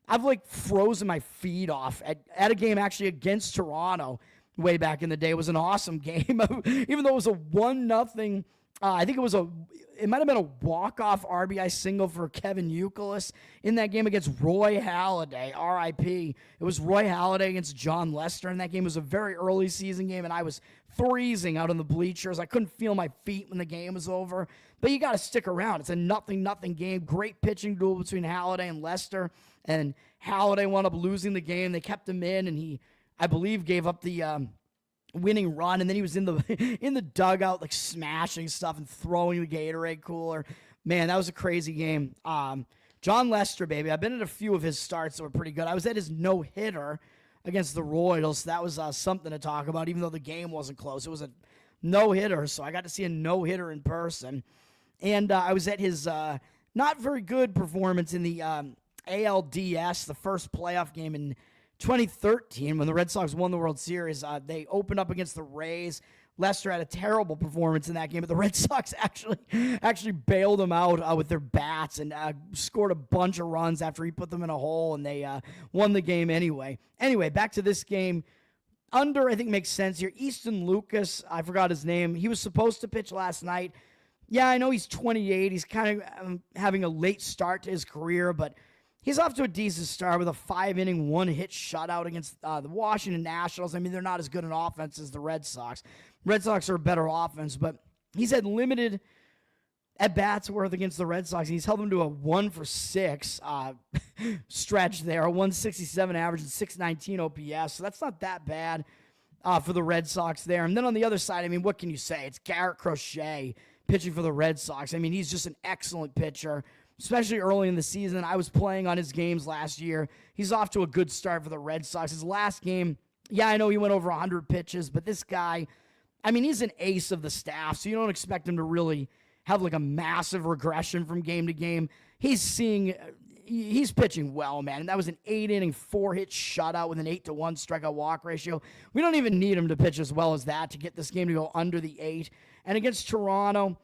I've like frozen my feet off at a game actually against Toronto way back in the day. It was an awesome game, even though it was a 1-0. I think it might have been a walk-off RBI single for Kevin Youkilis in that game against Roy Halladay, R.I.P. It was Roy Halladay against John Lester in that game. It was a very early season game, and I was freezing out on the bleachers. I couldn't feel my feet when the game was over. But you got to stick around. It's a 0-0 game. Great pitching duel between Halladay and Lester. And Halladay wound up losing the game. They kept him in, and he, I believe, gave up the winning run. And then he was in the dugout, like smashing stuff and throwing the Gatorade cooler. Man, that was a crazy game. John Lester, baby. I've been at a few of his starts that were pretty good. I was at his no-hitter against the Royals. So that was something to talk about, even though the game wasn't close. It was a no-hitter, so I got to see a no-hitter in person. And I was at his not very good performance in the ALDS, the first playoff game in 2013 when the Red Sox won the World Series. They opened up against the Rays. Lester had a terrible performance in that game, but the Red Sox actually bailed him out with their bats and scored a bunch of runs after he put them in a hole, and they won the game anyway. Anyway, back to this game. Under, I think, makes sense here. Easton Lucas, I forgot his name. He was supposed to pitch last night. Yeah, I know he's 28. He's kind of having a late start to his career, but he's off to a decent start with a 5-inning, 1-hit shutout against the Washington Nationals. I mean, they're not as good an offense as the Red Sox. Red Sox are a better offense, but he's had limited at-bats worth against the Red Sox. He's held them to a 1-for-6 stretch there, a 167 average and 619 OPS. So that's not that bad for the Red Sox there. And then on the other side, I mean, what can you say? It's Garrett Crochet pitching for the Red Sox. I mean, he's just an excellent pitcher. especially early in the season. I was playing on his games last year. He's off to a good start for the Red Sox. His last game, yeah, I know he went over 100 pitches, but this guy, I mean, he's an ace of the staff, so you don't expect him to really have like a massive regression from game to game. He's pitching well, man. And that was an 8-inning, 4-hit shutout with an 8-to-1 strikeout walk ratio. We don't even need him to pitch as well as that to get this game to go under the 8. And against Toronto,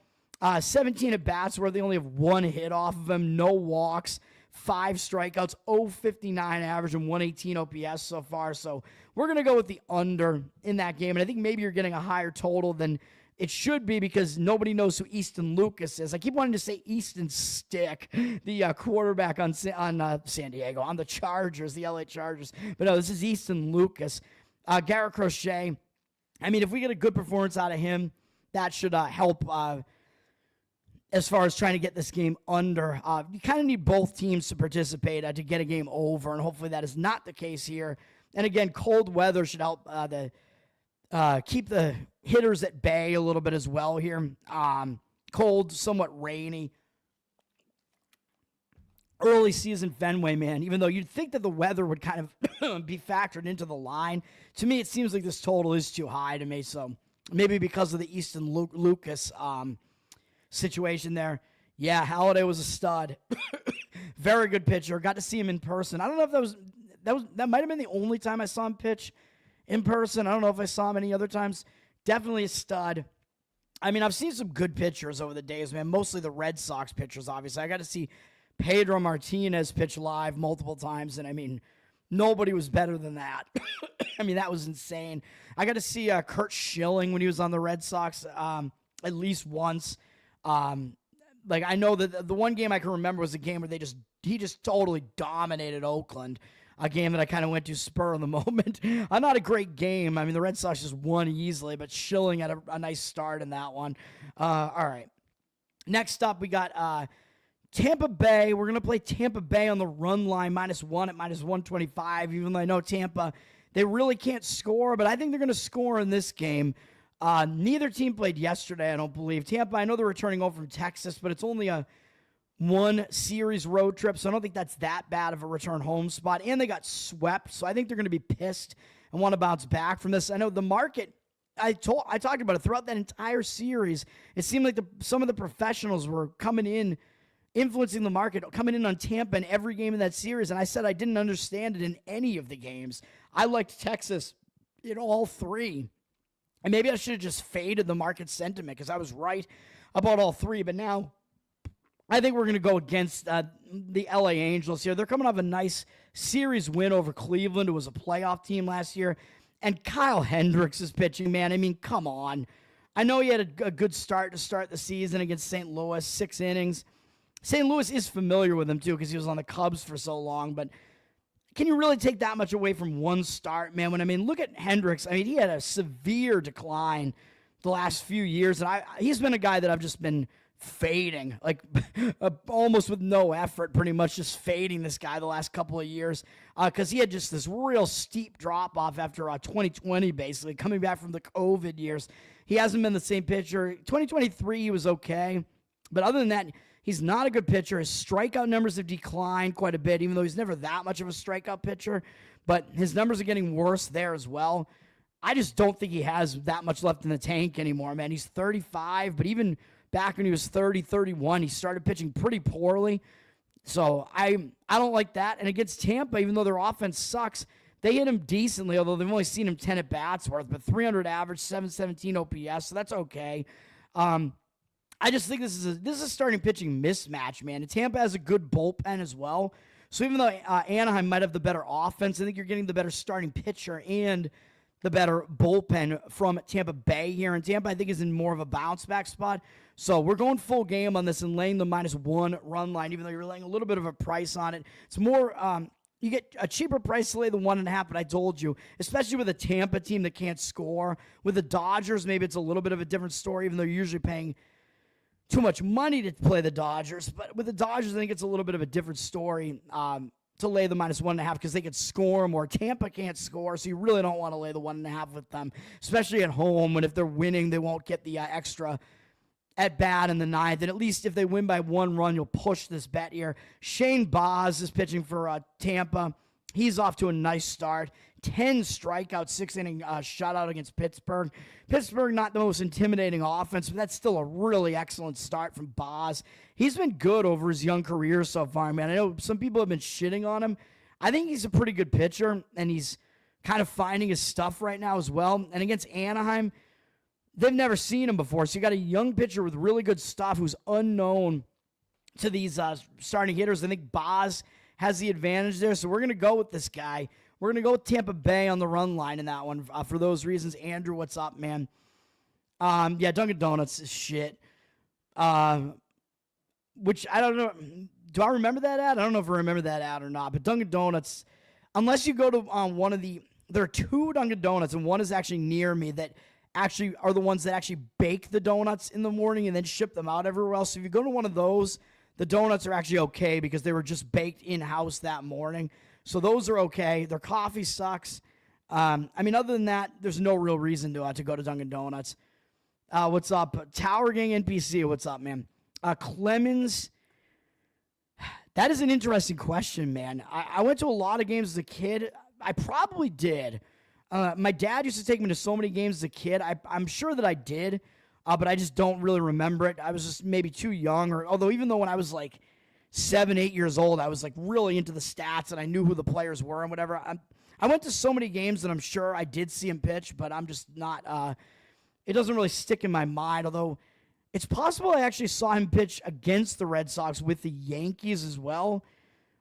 17 at-bats where they only have 1 hit off of him, no walks, 5 strikeouts, 0.59 average, and 118 OPS so far. So we're going to go with the under in that game. And I think maybe you're getting a higher total than it should be because nobody knows who Easton Lucas is. I keep wanting to say Easton Stick, the quarterback on San Diego, on the Chargers, the LA Chargers. But no, this is Easton Lucas. Garrett Crochet, I mean, if we get a good performance out of him, that should help as far as trying to get this game under. You kind of need both teams to participate to get a game over, and hopefully that is not the case here. And again, cold weather should help keep the hitters at bay a little bit as well here. Cold, somewhat rainy. Early season Fenway, man, even though you'd think that the weather would kind of be factored into the line, to me it seems like this total is too high to me, so maybe because of the Easton Lucas situation there. Yeah, Halladay was a stud. Very good pitcher. Got to see him in person. I don't know if that might have been the only time I saw him pitch in person. I don't know if I saw him any other times. Definitely a stud. I mean, I've seen some good pitchers over the days, man. Mostly the Red Sox pitchers, obviously. I got to see Pedro Martinez pitch live multiple times, and I mean, nobody was better than that. I mean, that was insane. I got to see Kurt Schilling when he was on the Red Sox at least once. Like, I know that the one game I can remember was a game where he just totally dominated Oakland. A game that I kind of went to spur of the moment. Not a great game. I mean, the Red Sox just won easily, but Schilling had a nice start in that one. All right. Next up, we got Tampa Bay. We're going to play Tampa Bay on the run line, -1 at -125, even though I know Tampa, they really can't score, but I think they're going to score in this game. Neither team played yesterday, I don't believe. Tampa, I know they're returning over from Texas, but it's only a 1-series road trip, so I don't think that's that bad of a return home spot. And they got swept, so I think they're going to be pissed and want to bounce back from this. I know the market, I talked about it throughout that entire series. It seemed like some of the professionals were coming in, influencing the market, coming in on Tampa in every game in that series, and I said I didn't understand it in any of the games. I liked Texas in all 3. And maybe I should have just faded the market sentiment because I was right about all 3, but now I think we're going to go against the LA Angels here. They're coming off a nice series win over Cleveland, who was a playoff team last year. And Kyle Hendricks is pitching, man. I mean, come on. I know he had a good start to start the season against St. Louis, 6 innings. St. Louis is familiar with him, too, because he was on the Cubs for so long. But can you really take that much away from one start, man? Look at Hendricks. I mean, he had a severe decline the last few years. And he's been a guy that I've just been fading, like almost with no effort, pretty much just fading this guy the last couple of years because he had just this real steep drop-off after 2020, basically, coming back from the COVID years. He hasn't been the same pitcher. 2023, he was okay, but other than that, he's not a good pitcher. His strikeout numbers have declined quite a bit, even though he's never that much of a strikeout pitcher, but his numbers are getting worse there as well. I just don't think he has that much left in the tank anymore, man. He's 35, but even back when he was 30, 31, he started pitching pretty poorly. So I don't like that. And against Tampa, even though their offense sucks, they hit him decently, although they've only seen him 10 at-bats worth, but 300 average, 717 OPS, so that's okay. I just think this is a starting pitching mismatch, man. And Tampa has a good bullpen as well. So even though Anaheim might have the better offense, I think you're getting the better starting pitcher and the better bullpen from Tampa Bay here. And Tampa, I think, is in more of a bounce-back spot. So we're going full game on this and laying the -1 run line, even though you're laying a little bit of a price on it. It's more, you get a cheaper price to lay the 1.5, but I told you, especially with a Tampa team that can't score. With the Dodgers, maybe it's a little bit of a different story, even though you're usually paying too much money to play the Dodgers. But with the Dodgers, I think it's a little bit of a different story to lay the -1.5 because they could score more. Tampa can't score, so you really don't want to lay the 1.5 with them, especially at home when if they're winning, they won't get the extra at bat in the ninth. And at least if they win by 1 run, you'll push this bet here. Shane Baz is pitching for Tampa. He's off to a nice start. 10 strikeouts, 6-inning shutout against Pittsburgh. Pittsburgh, not the most intimidating offense, but that's still a really excellent start from Baz. He's been good over his young career so far, man. I know some people have been shitting on him. I think he's a pretty good pitcher, and he's kind of finding his stuff right now as well. And against Anaheim, they've never seen him before. So you got a young pitcher with really good stuff who's unknown to these starting hitters. I think Baz has the advantage there. So we're going to go with this guy. We're going to go with Tampa Bay on the run line in that one for those reasons. Andrew, what's up, man? Yeah, Dunkin' Donuts is shit. Which I don't know. Do I remember that ad? I don't know if I remember that ad or not. But Dunkin' Donuts, unless you go to one of the, there are 2 Dunkin' Donuts, and one is actually near me that actually are the ones that actually bake the donuts in the morning and then ship them out everywhere else. So if you go to one of those, the donuts are actually okay because they were just baked in-house that morning. So those are okay. Their coffee sucks. I mean, other than that, there's no real reason to go to Dunkin' Donuts. What's up? Tower Gang NPC, what's up, man? Clemens, that is an interesting question, man. I went to a lot of games as a kid. I probably did. My dad used to take me to so many games as a kid. I'm sure that I did, but I just don't really remember it. I was just maybe too young, although even though when I was like 7, 8 years old, I was like really into the stats and I knew who the players were and whatever. I went to so many games that I'm sure I did see him pitch, but I'm just not, it doesn't really stick in my mind, although it's possible I actually saw him pitch against the Red Sox with the Yankees as well,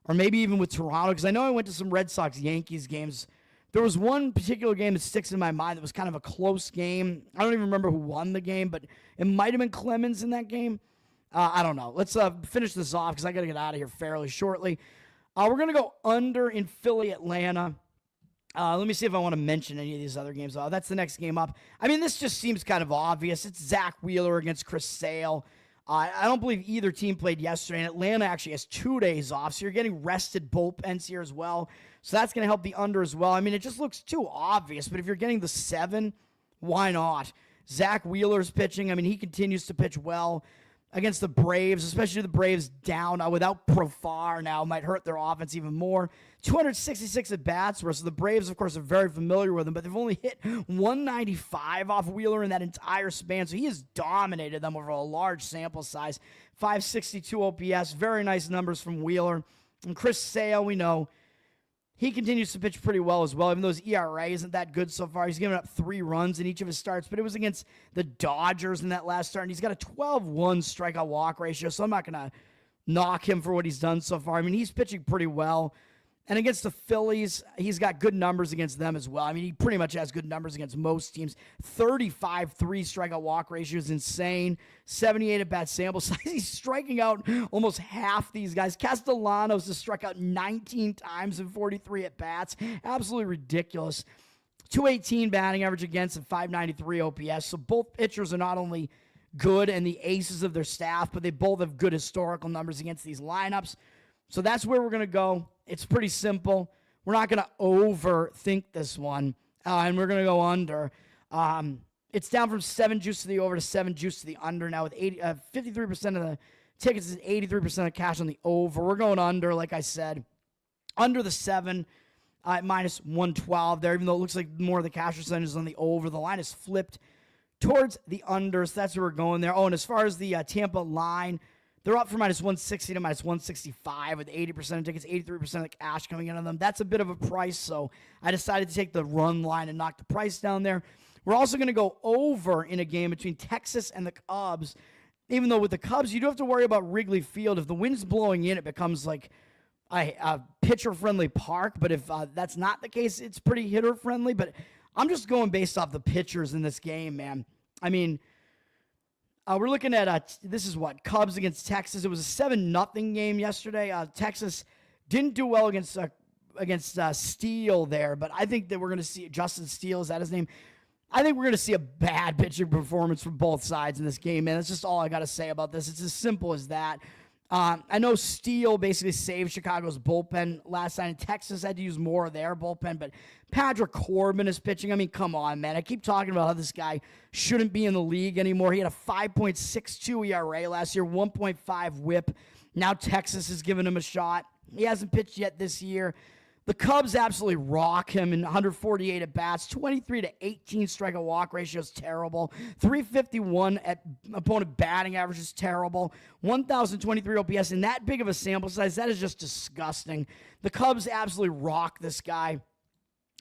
or maybe even with Toronto, because I know I went to some Red Sox-Yankees games. There was one particular game that sticks in my mind that was kind of a close game. I don't even remember who won the game, but it might have been Clemens in that game. I don't know. Let's finish this off because I got to get out of here fairly shortly. We're going to go under in Philly, Atlanta. Let me see if I want to mention any of these other games. That's the next game up. I mean, this just seems kind of obvious. It's Zach Wheeler against Chris Sale. I don't believe either team played yesterday, and Atlanta actually has 2 days off, so you're getting rested bullpens here as well. So that's going to help the under as well. I mean, it just looks too obvious, but if you're getting the 7, why not? Zach Wheeler's pitching. I mean, he continues to pitch well against the Braves, especially the Braves down without Profar now might hurt their offense even more. 266 at-bats, whereas the Braves, of course, are very familiar with him, but they've only hit 195 off Wheeler in that entire span, so he has dominated them over a large sample size. 562 OPS, very nice numbers from Wheeler. And Chris Sale, we know, he continues to pitch pretty well as well, even though his ERA isn't that good so far. He's given up 3 runs in each of his starts, but it was against the Dodgers in that last start, and he's got a 12-1 strikeout-walk ratio, so I'm not going to knock him for what he's done so far. I mean, he's pitching pretty well. And against the Phillies, he's got good numbers against them as well. I mean, he pretty much has good numbers against most teams. 35-3 strikeout-walk ratio is insane. 78 at-bat sample size. He's striking out almost half these guys. Castellanos has struck out 19 times in 43 at-bats. Absolutely ridiculous. 218 batting average against and 593 OPS. So both pitchers are not only good and the aces of their staff, but they both have good historical numbers against these lineups. So that's where we're going to go. It's pretty simple. We're not going to overthink this one, and we're going to go under. It's down from 7 juice to the over to 7 juice to the under now with 53% of the tickets and 83% of cash on the over. We're going under, like I said, under the 7 at minus 112 there, even though it looks like more of the cash percentage is on the over. The line is flipped towards the under, so that's where we're going there. Oh, and as far as the Tampa line, they're up from minus 160 to minus 165 with 80% of tickets, 83% of the cash coming in on them. That's a bit of a price, so I decided to take the run line and knock the price down there. We're also going to go over in a game between Texas and the Cubs, even though with the Cubs, you do have to worry about Wrigley Field. If the wind's blowing in, it becomes like a pitcher-friendly park, but if that's not the case, it's pretty hitter-friendly. But I'm just going based off the pitchers in this game, man. I mean, we're looking at, this is what, Cubs against Texas. It was a 7-0 game yesterday. Texas didn't do well against Steele there, but I think that we're going to see, Justin Steele, is that his name? I think we're going to see a bad pitching performance from both sides in this game, man. That's just all I got to say about this. It's as simple as that. I know Steele basically saved Chicago's bullpen last night, and Texas had to use more of their bullpen, but Patrick Corbin is pitching. I mean, come on, man. I keep talking about how this guy shouldn't be in the league anymore. He had a 5.62 ERA last year, 1.5 whip. Now Texas is giving him a shot. He hasn't pitched yet this year. The Cubs absolutely rock him in 148 at-bats. 23 to 18 strikeout walk ratio is terrible. 351 at opponent batting average is terrible. 1,023 OPS. In that big of a sample size, that is just disgusting. The Cubs absolutely rock this guy.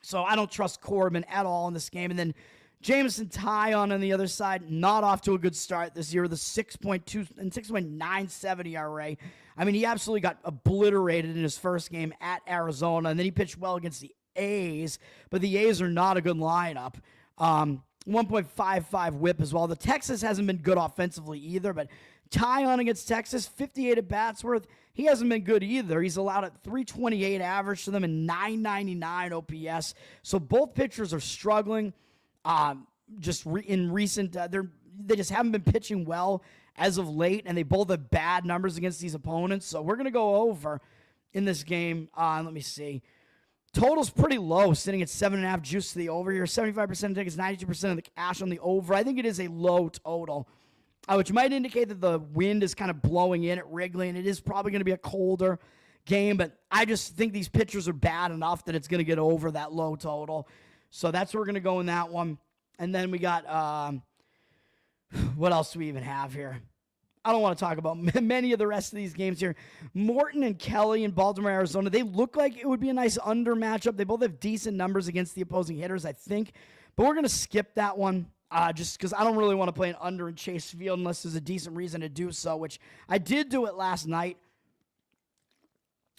So I don't trust Corbin at all in this game. And then Jameson Taillon on the other side, not off to a good start this year with a 6.2 and 6.97 ERA. I mean, he absolutely got obliterated in his first game at Arizona, and then he pitched well against the A's, but the A's are not a good lineup. 1.55 whip as well. The Texas hasn't been good offensively either, but Taillon against Texas, 58 at-bats worth. He hasn't been good either. He's allowed at 328 average to them and 999 OPS. So both pitchers are struggling. In recent, they just haven't been pitching well as of late, and they both have bad numbers against these opponents. So we're going to go over in this game. Let me see. Total's pretty low, sitting at 7.5 juice to the over here. 75% of tickets, 92% of the cash on the over. I think it is a low total, which might indicate that the wind is kind of blowing in at Wrigley, and it is probably going to be a colder game. But I just think these pitchers are bad enough that it's going to get over that low total. So that's where we're going to go in that one. And then we got, what else do we even have here? I don't want to talk about many of the rest of these games here. Morton and Kelly in Baltimore, Arizona, they look like it would be a nice under matchup. They both have decent numbers against the opposing hitters, I think. But we're going to skip that one just because I don't really want to play an under in Chase Field unless there's a decent reason to do so, which I did do it last night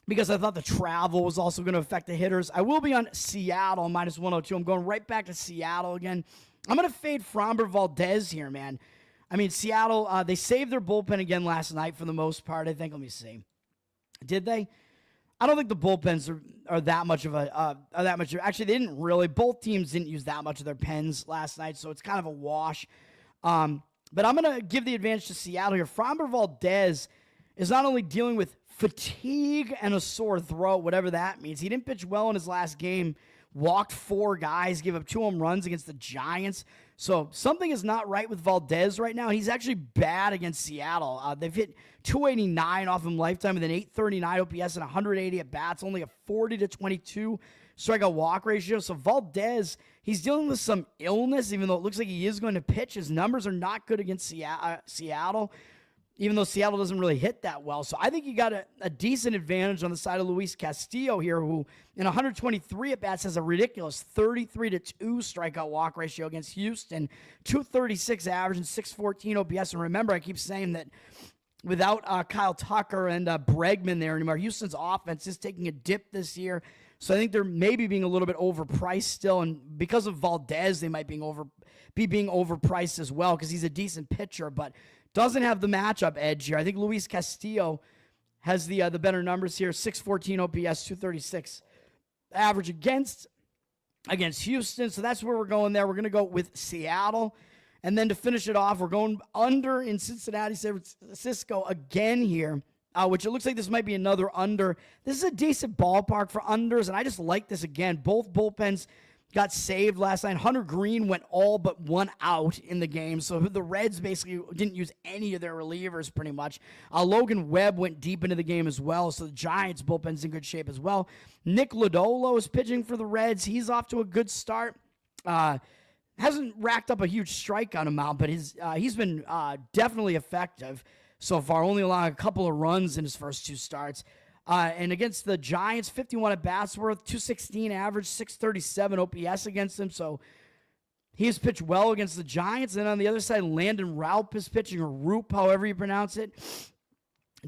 because I thought the travel was also going to affect the hitters. I will be on Seattle minus 102. I'm going right back to Seattle again. I'm going to fade Framber Valdez here, man. I mean, Seattle, they saved their bullpen again last night for the most part, I think. Let me see. Did they? I don't think the bullpens are that much of actually, they didn't really. Both teams didn't use that much of their pens last night, so it's kind of a wash. But I'm going to give the advantage to Seattle here. Framber Valdez is not only dealing with fatigue and a sore throat, whatever that means. He didn't pitch well in his last game. Walked 4 guys, gave up 2 home runs against the Giants. So something is not right with Valdez right now. He's actually bad against Seattle. They've hit 289 off him lifetime with an 839 OPS and 180 at bats, only a 40 to 22 strikeout walk ratio. So Valdez, he's dealing with some illness, even though it looks like he is going to pitch. His numbers are not good against Seattle, even though Seattle doesn't really hit that well. So I think you got a decent advantage on the side of Luis Castillo here, who in 123 at-bats has a ridiculous 33-2 strikeout walk ratio against Houston, 236 average and 614 OPS. And remember, I keep saying that without Kyle Tucker and Bregman there anymore, Houston's offense is taking a dip this year. So I think they're maybe being a little bit overpriced still. And because of Valdez, they might be being overpriced as well because he's a decent pitcher, but doesn't have the matchup edge here. I think Luis Castillo has the better numbers here. 614 OPS, 236 average against Houston. So that's where we're going there. We're going to go with Seattle. And then to finish it off, we're going under in Cincinnati, San Francisco again here, which it looks like this might be another under. This is a decent ballpark for unders, and I just like this again. Both bullpens got saved last night. Hunter Green went all but 1 out in the game. So the Reds basically didn't use any of their relievers pretty much. Logan Webb went deep into the game as well. So the Giants' bullpen's in good shape as well. Nick Lodolo is pitching for the Reds. He's off to a good start. Hasn't racked up a huge strikeout amount, but he's been definitely effective so far. Only allowing a couple of runs in his first 2 starts. And against the Giants, 51 at-bats worth, 216 average, 637 OPS against them. So he has pitched well against the Giants. And on the other side, Landon Raup is pitching, or Roop, however you pronounce it.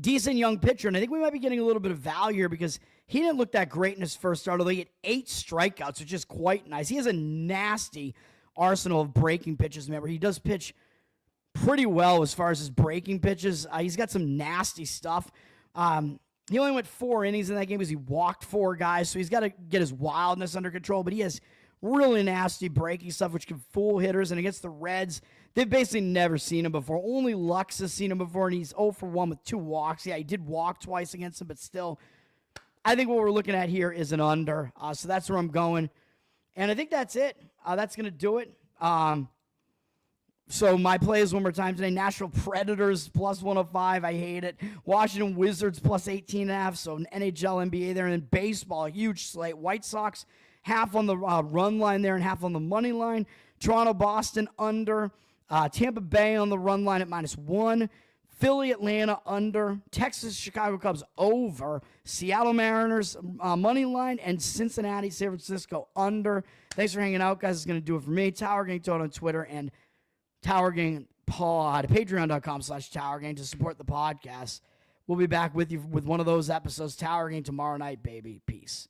Decent young pitcher. And I think we might be getting a little bit of value here because he didn't look that great in his first start, although he had 8 strikeouts, which is quite nice. He has a nasty arsenal of breaking pitches. Remember, he does pitch pretty well as far as his breaking pitches. He's got some nasty stuff. He only went 4 innings in that game because he walked 4 guys, so he's got to get his wildness under control, but he has really nasty breaking stuff, which can fool hitters. And against the Reds, they've basically never seen him before. Only Lux has seen him before, and he's 0 for 1 with 2 walks. Yeah, he did walk twice against him, but still, I think what we're looking at here is an under. So that's where I'm going. And I think that's it. That's going to do it. So my plays one more time today. Nashville Predators plus 105. I hate it. Washington Wizards plus 18.5. So an NHL, NBA there. And then baseball, huge slate. White Sox half on the run line there and half on the money line. Toronto, Boston under. Tampa Bay on the run line at -1. Philly, Atlanta under. Texas, Chicago Cubs over. Seattle Mariners money line. And Cincinnati, San Francisco under. Thanks for hanging out, guys. It's going to do it for me. Tower Gang Toad on Twitter and Tower Gang Pod, patreon.com/Tower Gang to support the podcast. We'll be back with you with one of those episodes. Tower Gang tomorrow night, baby. Peace.